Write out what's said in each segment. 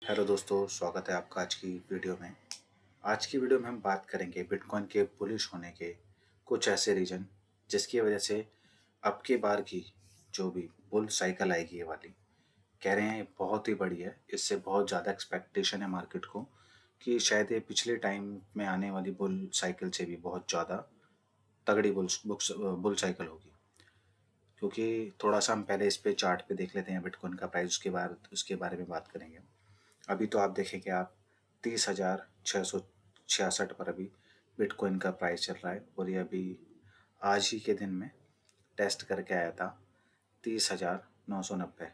Hello दोस्तों, स्वागत है आपका आज की वीडियो में। आज की वीडियो में हम बात करेंगे बिटकॉइन के बुलिश होने के कुछ ऐसे रीज़न जिसकी वजह से अब की बार की जो भी बुल साइकिल आएगी ये वाली, कह रहे हैं ये बहुत ही बड़ी है। इससे बहुत ज़्यादा एक्सपेक्टेशन है मार्केट को कि शायद ये पिछले टाइम में आने वाली बुल साइकिल से भी बहुत ज़्यादा तगड़ी बुल साइकिल होगी। क्योंकि थोड़ा सा हम पहले इस पे चार्ट पे देख लेते हैं बिटकॉइन का प्राइस, उसके बारे में बात करेंगे। अभी तो आप देखेंगे आप 30,666 पर अभी बिटकॉइन का प्राइस चल रहा है और ये अभी आज ही के दिन में टेस्ट करके आया था 30,990।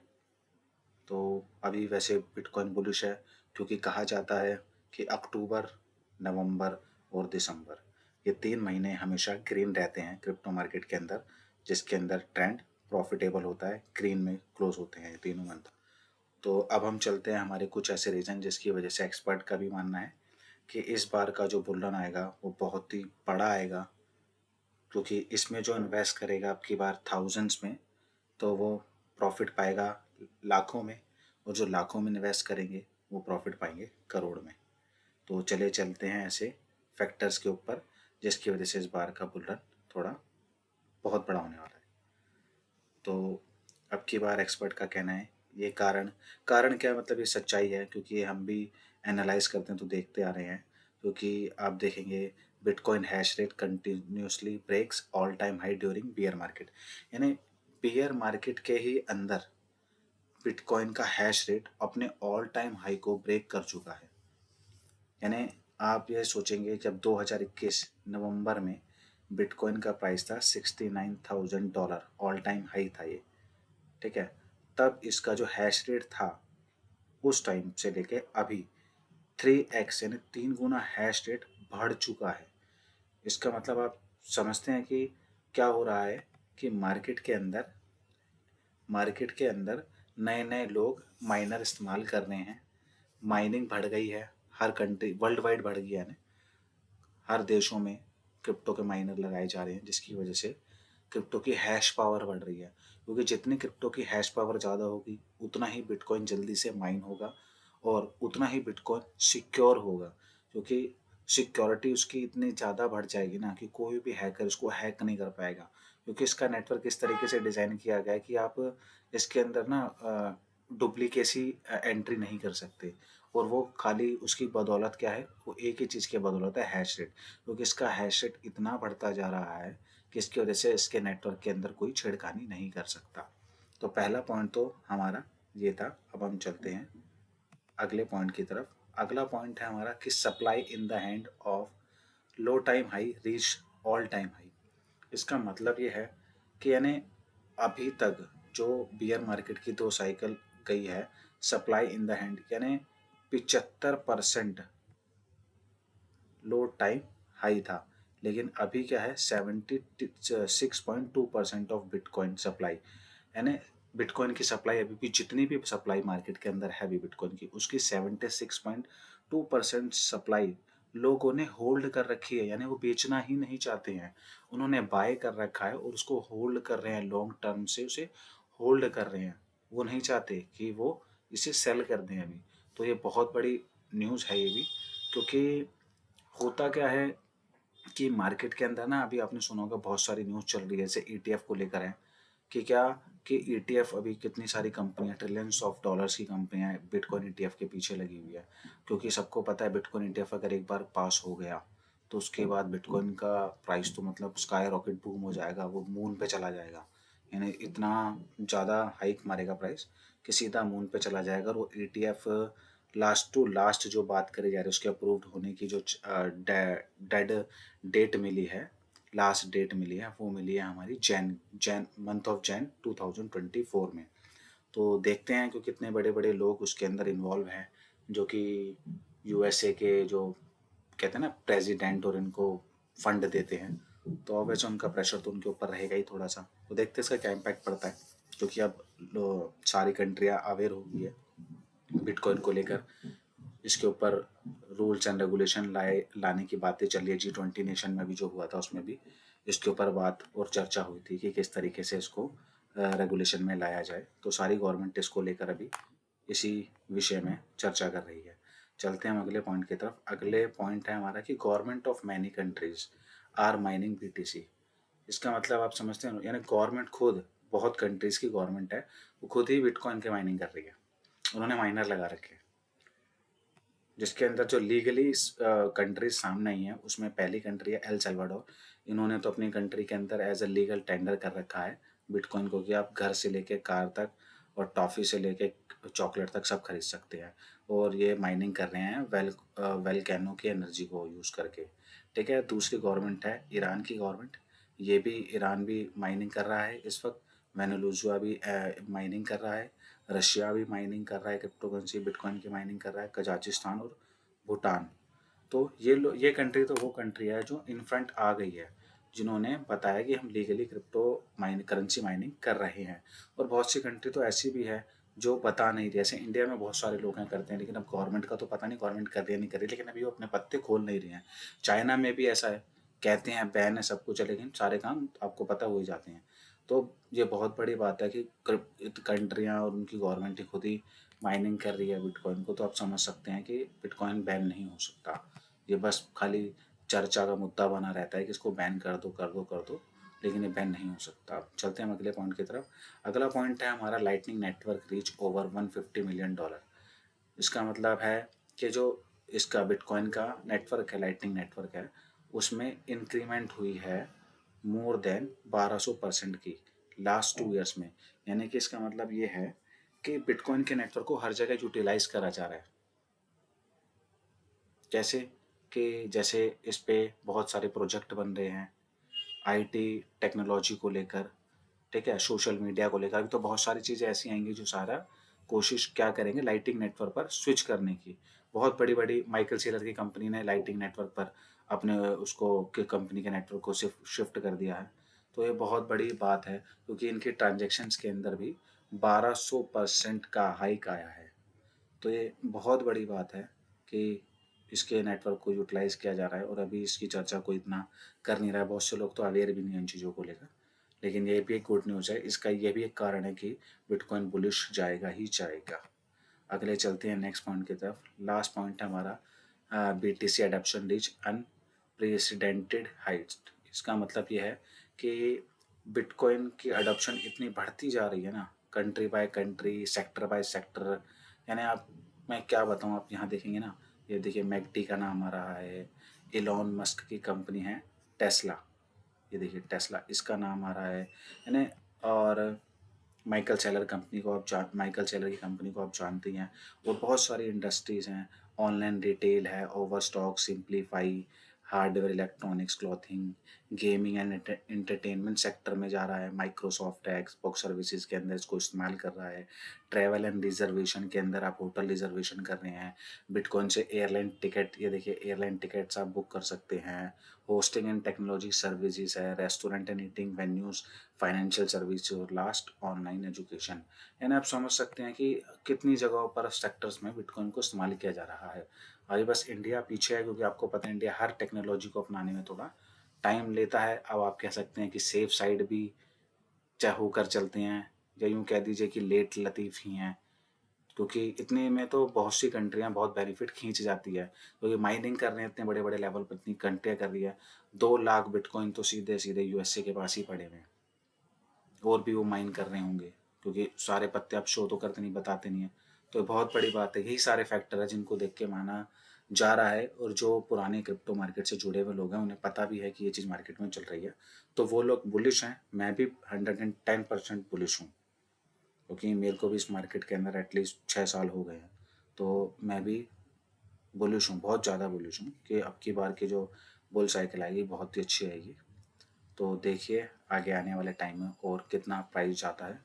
तो अभी वैसे बिटकॉइन बुलिश है क्योंकि कहा जाता है कि अक्टूबर, नवंबर और दिसंबर ये 3 महीने हमेशा ग्रीन रहते हैं क्रिप्टो मार्केट के अंदर, जिसके अंदर ट्रेंड प्रॉफिटेबल होता है, ग्रीन में क्लोज होते हैं ये तीनों मंथ। तो अब हम चलते हैं हमारे कुछ ऐसे रीज़न जिसकी वजह से एक्सपर्ट का भी मानना है कि इस बार का जो बुल रन आएगा वो बहुत ही बड़ा आएगा। क्योंकि इसमें जो इन्वेस्ट करेगा अब की बार थाउजेंड्स में, तो वो प्रॉफिट पाएगा लाखों में, और जो लाखों में इन्वेस्ट करेंगे वो प्रॉफिट पाएंगे करोड़ में। तो चले चलते हैं ऐसे फैक्टर्स के ऊपर जिसकी वजह से इस बार का बुल रन थोड़ा बहुत बड़ा होने वाला है। तो अब की बार एक्सपर्ट का कहना है ये कारण कारण क्या, मतलब ये सच्चाई है क्योंकि हम भी एनालाइज करते हैं तो देखते आ रहे हैं। क्योंकि आप देखेंगे bitcoin hash rate continuously breaks all time high during bear market, यानी बियर मार्केट के ही अंदर बिटकॉइन का हैश रेट अपने ऑल टाइम हाई को ब्रेक कर चुका है। यानी आप ये सोचेंगे जब 2021 नवंबर में बिटकॉइन का प्राइस था $69,000, ऑल टाइम हाई था ये, ठीक है। तब इसका जो हैश रेट था उस टाइम से लेके अभी 3x यानी 3 गुना हैश रेट बढ़ चुका है। इसका मतलब आप समझते हैं कि क्या हो रहा है कि मार्केट के अंदर नए नए लोग माइनर इस्तेमाल कर रहे हैं। माइनिंग बढ़ गई है, हर कंट्री वर्ल्ड वाइड बढ़ गई है ना, हर देशों में क्रिप्टो के माइनर लगाए जा रहे हैं जिसकी वजह से क्रिप्टो की हैश पावर बढ़ रही है। क्योंकि जितनी क्रिप्टो की हैश पावर ज़्यादा होगी उतना ही बिटकॉइन जल्दी से माइन होगा और उतना ही बिटकॉइन सिक्योर होगा। क्योंकि सिक्योरिटी उसकी इतनी ज़्यादा बढ़ जाएगी ना कि कोई भी हैकर उसको हैक नहीं कर पाएगा। क्योंकि इसका नेटवर्क इस तरीके से डिज़ाइन किया गया है कि आप इसके अंदर ना डुप्लीकेसी एंट्री नहीं कर सकते। और वो खाली उसकी बदौलत क्या है, वो एक ही चीज़ की बदौलत है, हैश रेट। क्योंकि इसका हैश रेट इतना बढ़ता जा रहा है कि इसकी वजह से इसके नेटवर्क के अंदर कोई छेड़खानी नहीं कर सकता। तो पहला पॉइंट तो हमारा ये था। अब हम चलते हैं अगले पॉइंट की तरफ। अगला पॉइंट है हमारा कि supply in the hand of low time high reach all time high. इसका मतलब ये है कि यानी अभी तक जो बियर मार्केट की 2 साइकिल गई है, सप्लाई इन द हैंड यानी 75% लो टाइम हाई था। लेकिन अभी क्या है, 76.2% ऑफ बिटकॉइन सप्लाई, यानी बिटकॉइन की सप्लाई अभी भी, जितनी भी सप्लाई मार्केट के अंदर है अभी बिटकॉइन की, उसकी 76.2% सप्लाई लोगों ने होल्ड कर रखी है। यानी वो बेचना ही नहीं चाहते हैं, उन्होंने बाय कर रखा है और उसको होल्ड कर रहे हैं, लॉन्ग टर्म से उसे होल्ड कर रहे हैं। वो नहीं चाहते कि वो इसे सेल कर दें अभी। तो ये बहुत बड़ी न्यूज़ है ये भी। क्योंकि होता क्या है कि मार्केट के अंदर ना, अभी आपने सुना होगा बहुत सारी न्यूज़ चल रही है जैसे ईटीएफ को लेकर है कि क्या, कि ईटीएफ अभी कितनी सारी कंपनियां, ट्रिलियंस ऑफ डॉलर्स की कंपनियां बिटकॉइन ईटीएफ के पीछे लगी हुई है। क्योंकि सबको पता है बिटकॉइन ईटीएफ अगर एक बार पास हो गया तो उसके बाद बिटकॉइन का प्राइस तो मतलब स्काई रॉकेट बूम हो जाएगा, वो मून पे चला जाएगा। यानी इतना ज़्यादा हाइक मारेगा प्राइस कि सीधा मून पे चला जाएगा। और वो ईटीएफ लास्ट टू लास्ट जो बात करी जा रही है उसके अप्रूव्ड होने की जो डेड डेट मिली है, लास्ट डेट मिली है, वो मिली है हमारी जैन मंथ ऑफ जैन 2024 में। तो देखते हैं कि कितने बड़े बड़े लोग उसके अंदर इन्वॉल्व हैं, जो कि यूएसए के जो कहते हैं ना प्रेसिडेंट, और इनको फंड देते हैं। तो ऑब्वियस उनका प्रेशर तो उनके ऊपर रहेगा ही थोड़ा सा। तो देखते हैं इसका क्या इम्पैक्ट पड़ता है। क्योंकि अब सारी कंट्रियां अवेयर हो गई है बिटकॉइन को लेकर। इसके ऊपर रूल्स एंड रेगुलेशन लाने की बातें चल रही है। G20 नेशन में भी जो हुआ था उसमें भी इसके ऊपर बात और चर्चा हुई थी कि किस तरीके से इसको रेगुलेशन में लाया जाए। तो सारी गवर्नमेंट इसको लेकर अभी इसी विषय में चर्चा कर रही है। चलते हैं हम अगले पॉइंट की तरफ। अगले पॉइंट है हमारा कि government of many countries are mining BTC. इसका मतलब आप समझते हैं, यानी गवर्नमेंट खुद, बहुत कंट्रीज की गवर्नमेंट है, वो खुद ही बिटकॉइन के माइनिंग कर रही है। उन्होंने माइनर लगा रखे हैं, जिसके अंदर जो लीगली कंट्रीज सामने आई हैं उसमें पहली कंट्री है एल सल्वाडोर। इन्होंने तो अपनी कंट्री के अंदर एज अ लीगल टेंडर कर रखा है बिटकॉइन को, कि आप घर से लेके कार तक और टॉफ़ी से लेके चॉकलेट तक सब खरीद सकते हैं। और ये माइनिंग कर रहे हैं वेलकैनो की एनर्जी को यूज़ करके। ठीक है, दूसरी गवर्नमेंट है ईरान की गवर्नमेंट। ये भी, ईरान भी माइनिंग कर रहा है इस वक्त। वेनेजुएला भी माइनिंग कर रहा है। रशिया भी माइनिंग कर रहा है, क्रिप्टो करेंसी बिटकॉइन की माइनिंग कर रहा है। कजाकिस्तान और भूटान। तो ये कंट्री तो वो कंट्री है जो इन फ्रंट आ गई है, जिन्होंने बताया कि हम लीगली क्रिप्टो करेंसी माइनिंग कर रहे हैं। और बहुत सी कंट्री तो ऐसी भी है जो बता नहीं रही। जैसे इंडिया में बहुत सारे लोग हैं करते हैं, लेकिन अब गवर्नमेंट का तो पता नहीं गवर्नमेंट कर रही है नहीं कर रही, लेकिन अभी वो अपने पत्ते खोल नहीं रही हैं। चाइना में भी ऐसा है, कहते हैं बैन है सब कुछ है, लेकिन सारे काम आपको पता हो ही जाते हैं। तो ये बहुत बड़ी बात है कि कंट्रियाँ और उनकी गवर्नमेंट ही खुद ही माइनिंग कर रही है बिटकॉइन को। तो आप समझ सकते हैं कि बिटकॉइन बैन नहीं हो सकता। ये बस खाली चर्चा का मुद्दा बना रहता है कि इसको बैन कर दो कर दो कर दो, लेकिन ये बैन नहीं हो सकता। अब चलते हैं हम अगले पॉइंट की तरफ। अगला पॉइंट है हमारा lightning network reach over $150 million. इसका मतलब है कि जो इसका बिटकॉइन का नेटवर्क है, लाइटनिंग नेटवर्क है, उसमें इंक्रीमेंट हुई है मोर देन 1200% की लास्ट 2 ईयर्स में। यानी कि इसका मतलब ये है कि बिटकॉइन के नेटवर्क को हर जगह यूटिलाइज करा जा रहा है। जैसे कि जैसे इस पे बहुत सारे प्रोजेक्ट बन रहे हैं आईटी टेक्नोलॉजी को लेकर। ठीक है, सोशल मीडिया को लेकर। अभी तो बहुत सारी चीज़ें ऐसी आएंगी जो सारा कोशिश क्या करेंगे, लाइटिंग नेटवर्क पर स्विच करने की। बहुत बड़ी बड़ी माइकल सेलर की कंपनी ने लाइटिंग नेटवर्क पर अपने उसको के कंपनी के नेटवर्क को शिफ्ट कर दिया है। तो ये बहुत बड़ी बात है, क्योंकि इनकी ट्रांजेक्शन्स के अंदर भी 1200% का हाइक आया है। तो ये बहुत बड़ी बात है कि इसके नेटवर्क को यूटिलाइज़ किया जा रहा है, और अभी इसकी चर्चा कोई इतना कर नहीं रहा है। बहुत से लोग तो अवेयर भी नहीं हैं इन चीज़ों को लेकर। लेकिन ये भी एक गुड न्यूज़ है, इसका ये भी एक कारण है कि बिटकॉइन बुलिश जाएगा ही जाएगा। अगले चलते हैं नेक्स्ट पॉइंट की तरफ। लास्ट पॉइंट है हमारा BTC adoption reach unprecedented Heights. इसका मतलब ये है कि बिटकॉइन की अडॉप्शन इतनी बढ़ती जा रही है ना, country by country, sector by sector. यानी आप, मैं क्या बताऊँ, आप यहाँ देखेंगे ना, ये देखिए मैकडी का नाम आ रहा है, एलॉन मस्क की कंपनी है टेस्ला, ये देखिए टेस्ला इसका नाम आ रहा है, यानी। और माइकल सेलर की कंपनी को आप जानती हैं। और बहुत सारी इंडस्ट्रीज़ हैं, ऑनलाइन रिटेल है, Overstock, simplify, hardware, electronics, clothing, gaming and entertainment sector में जा रहा है। माइक्रोसॉफ्ट है एक्सबॉक्स सर्विसेज के अंदर इसको इस्तेमाल कर रहा है। ट्रैवल एंड रिजर्वेशन के अंदर आप होटल रिजर्वेशन कर रहे हैं बिटकॉइन से। एयरलाइन टिकट, ये देखिए एयरलाइन टिकट्स आप बुक कर सकते हैं। होस्टिंग एंड टेक्नोलॉजी सर्विसेज है, restaurant and eating venues, financial service, और लास्ट ऑनलाइन एजुकेशन। यानी आप समझ सकते हैं कि कितनी जगहों पर सेक्टर्स में बिटकॉइन को इस्तेमाल किया जा रहा है। अभी बस इंडिया पीछे है, क्योंकि आपको पता है इंडिया हर टेक्नोलॉजी को अपनाने में थोड़ा टाइम लेता है। अब आप कह सकते हैं कि सेफ साइड भी चाहे होकर चलते हैं, या यूँ कह दीजिए कि लेट लतीफ़ ही हैं, क्योंकि इतने में तो बहुत सी कंट्रियां बहुत बेनिफिट खींच जाती है। क्योंकि माइनिंग कर रहे हैं इतने बड़े बड़े लेवल पर, इतनी कंट्रियां कर रही है। 2 लाख बिटकॉइन तो सीधे सीधे यूएसए के पास ही पड़े हुए हैं, और भी वो माइन कर रहे होंगे, क्योंकि सारे पत्ते आप शो तो करते नहीं, बताते नहीं है। तो बहुत बड़ी बात है, यही सारे फैक्टर है जिनको देख के माना जा रहा है। और जो पुराने क्रिप्टो मार्केट से जुड़े हुए लोग हैं उन्हें पता भी है कि ये चीज़ मार्केट में चल रही है, तो वो लोग बुलिश हैं। मैं भी 110% बुलिश हूँ, क्योंकि मेरे को भी इस मार्केट के अंदर एटलीस्ट 6 साल हो गए हैं। तो मैं भी बुलिश हूँ, बहुत ज़्यादा बुलिश हूँ कि अब की बार की जो बुल साइकिल आएगी बहुत ही अच्छी आएगी। तो देखिए आगे आने वाले टाइम में और कितना प्राइस जाता है,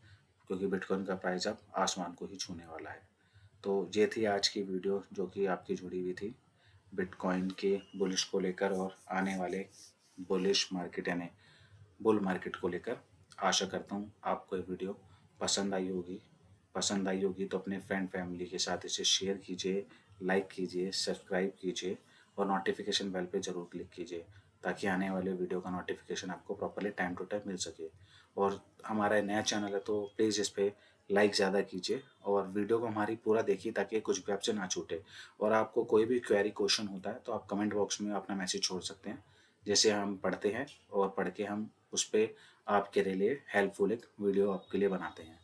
क्योंकि बिटकॉइन का प्राइस अब आसमान को ही छूने वाला है। तो ये थी आज की वीडियो जो कि आपकी जुड़ी हुई थी बिटकॉइन के बुलिश को लेकर, और आने वाले बुलिश मार्केट यानी बुल मार्केट को लेकर। आशा करता हूँ आपको ये वीडियो पसंद आई होगी। पसंद आई होगी तो अपने फ्रेंड फैमिली के साथ इसे शेयर कीजिए, लाइक कीजिए, सब्सक्राइब कीजिए, और नोटिफिकेशन बेल पे ज़रूर क्लिक कीजिए, ताकि आने वाले वीडियो का नोटिफिकेशन आपको प्रॉपर्ली टाइम टू टाइम मिल सके। और हमारा नया चैनल है तो प्लीज़ इस पर लाइक ज़्यादा कीजिए और वीडियो को हमारी पूरा देखिए ताकि कुछ भी आपसे ना छूटे। और आपको कोई भी क्वेरी क्वेश्चन होता है तो आप कमेंट बॉक्स में अपना मैसेज छोड़ सकते हैं, जैसे हम पढ़ते हैं और पढ़ के हम उस पे आपके लिए हेल्पफुल एक वीडियो आपके लिए बनाते हैं।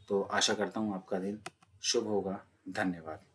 तो आशा करता हूँ आपका दिन शुभ होगा। धन्यवाद।